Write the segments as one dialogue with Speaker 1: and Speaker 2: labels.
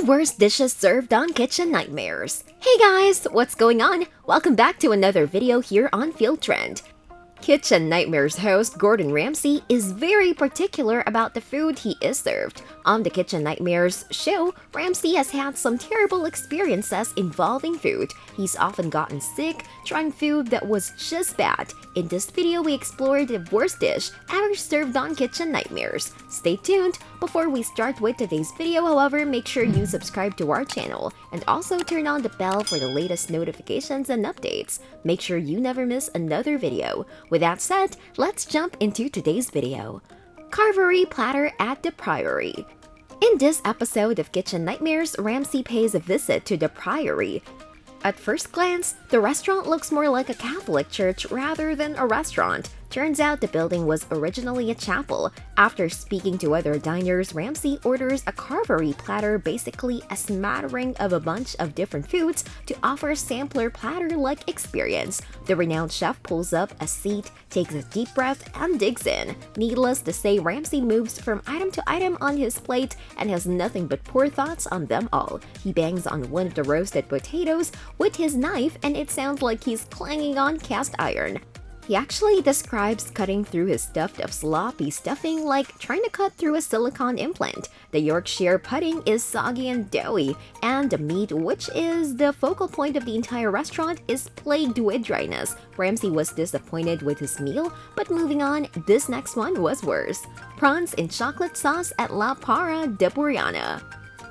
Speaker 1: worst dishes served on Kitchen Nightmares. Hey guys, what's going on? Welcome back to another video here on Field Trend. Kitchen Nightmares host Gordon Ramsay is very particular about the food he is served. On the Kitchen Nightmares show, Ramsay has had some terrible experiences involving food. He's often gotten sick trying food that was just bad. In this video, we explore the worst dish ever served on Kitchen Nightmares. Stay tuned! Before we start with today's video, however, make sure you subscribe to our channel and also turn on the bell for the latest notifications and updates. Make sure you never miss another video. With that said, let's jump into today's video. Carvery platter at the Priory. In this episode of Kitchen Nightmares, Ramsay pays a visit to the Priory. At first glance, the restaurant looks more like a Catholic church rather than a restaurant. Turns out the building was originally a chapel. After speaking to other diners, Ramsay orders a carvery platter, basically a smattering of a bunch of different foods to offer a sampler platter-like experience. The renowned chef pulls up a seat, takes a deep breath, and digs in. Needless to say, Ramsay moves from item to item on his plate and has nothing but poor thoughts on them all. He bangs on one of the roasted potatoes with his knife, and it sounds like he's clanging on cast iron. He actually describes cutting through his stuff of sloppy stuffing like trying to cut through a silicone implant. The Yorkshire pudding is soggy and doughy, and the meat, which is the focal point of the entire restaurant, is plagued with dryness. Ramsay was disappointed with his meal, but moving on, this next one was worse. Prawns in chocolate sauce at La Para de Buriana.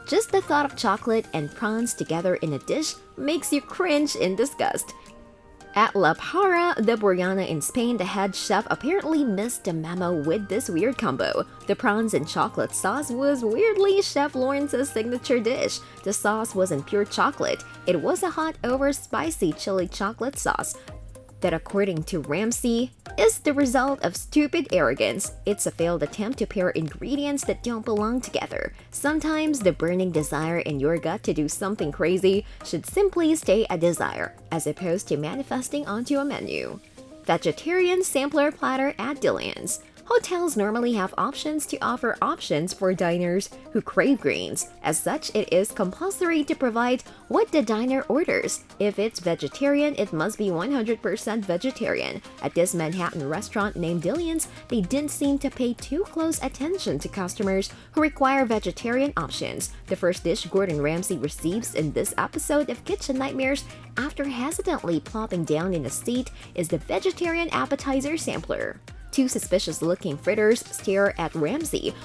Speaker 1: Just the thought of chocolate and prawns together in a dish makes you cringe in disgust. At La Para de Buriana in Spain, the head chef apparently missed the memo with this weird combo. The prawns and chocolate sauce was weirdly Chef Lawrence's signature dish. The sauce wasn't pure chocolate, it was a hot over spicy chili chocolate sauce that, according to Ramsay, is the result of stupid arrogance. It's a failed attempt to pair ingredients that don't belong together. Sometimes the burning desire in your gut to do something crazy should simply stay a desire, as opposed to manifesting onto a menu. Vegetarian sampler platter at Dillian's. Hotels normally have options to offer options for diners who crave greens. As such, it is compulsory to provide what the diner orders. If it's vegetarian, it must be 100% vegetarian. At this Manhattan restaurant named Dillian's, they didn't seem to pay too close attention to customers who require vegetarian options. The first dish Gordon Ramsay receives in this episode of Kitchen Nightmares, after hesitantly plopping down in a seat, is the vegetarian appetizer sampler. Two suspicious-looking fritters stare at Ramsay,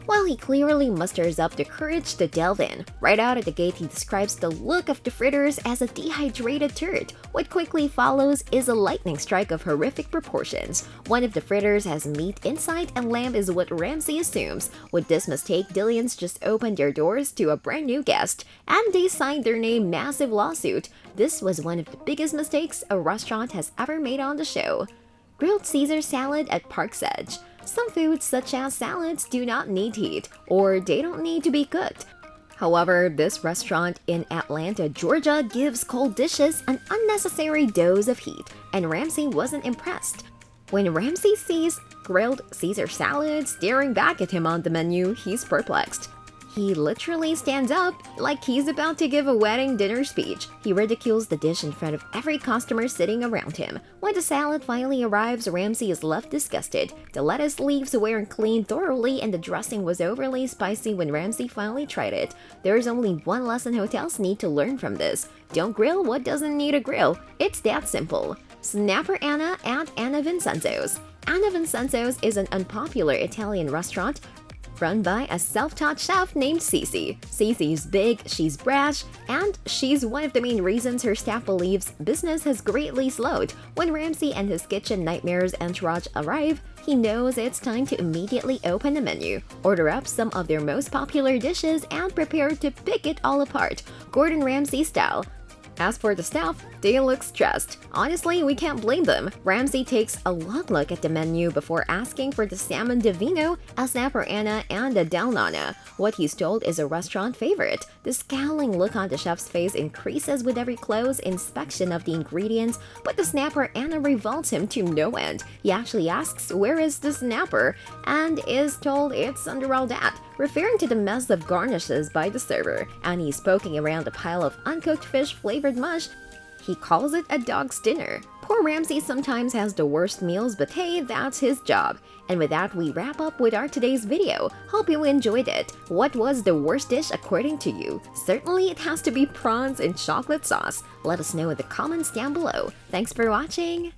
Speaker 1: while he clearly musters up the courage to delve in. Right out of the gate, he describes the look of the fritters as a dehydrated turd. What quickly follows is a lightning strike of horrific proportions. One of the fritters has meat inside, and lamb is what Ramsay assumes. With this mistake, Dillian's just opened their doors to a brand new guest, and they signed their name massive lawsuit. This was one of the biggest mistakes a restaurant has ever made on the show. Grilled Caesar salad at Park's Edge. Some foods, such as salads, do not need heat, or they don't need to be cooked. However, this restaurant in Atlanta, Georgia gives cold dishes an unnecessary dose of heat, and Ramsay wasn't impressed. When Ramsay sees grilled Caesar salad staring back at him on the menu, he's perplexed. He literally stands up like he's about to give a wedding dinner speech. He ridicules the dish in front of every customer sitting around him. When the salad finally arrives, Ramsay is left disgusted. The lettuce leaves weren't cleaned thoroughly, and the dressing was overly spicy when Ramsay finally tried it. There's only one lesson hotels need to learn from this. Don't grill what doesn't need a grill. It's that simple. Snapper Anna at Anna Vincenzo's. Anna Vincenzo's is an unpopular Italian restaurant run by a self-taught chef named Cece. Cece's big, she's brash, and she's one of the main reasons her staff believes business has greatly slowed. When Ramsay and his Kitchen Nightmares entourage arrive, he knows it's time to immediately open the menu, order up some of their most popular dishes, and prepare to pick it all apart, Gordon Ramsay style. As for the staff, They look stressed. Honestly, we can't blame them. Ramsay takes a long look at the menu before asking for the salmon divino, a snapper Anna, and a del nana. What he's told is a restaurant favorite. The scowling look on the chef's face increases with every close inspection of the ingredients, but the snapper Anna revolts him to no end. He actually asks where is the snapper, and is told it's under all that, referring to the mess of garnishes by the server. And he's poking around a pile of uncooked fish flavored mush. He calls it a dog's dinner. Poor Ramsay sometimes has the worst meals, but hey, that's his job. And with that, we wrap up with our today's video. Hope you enjoyed it. What was the worst dish according to you? Certainly it has to be prawns in chocolate sauce. Let us know in the comments down below. Thanks for watching!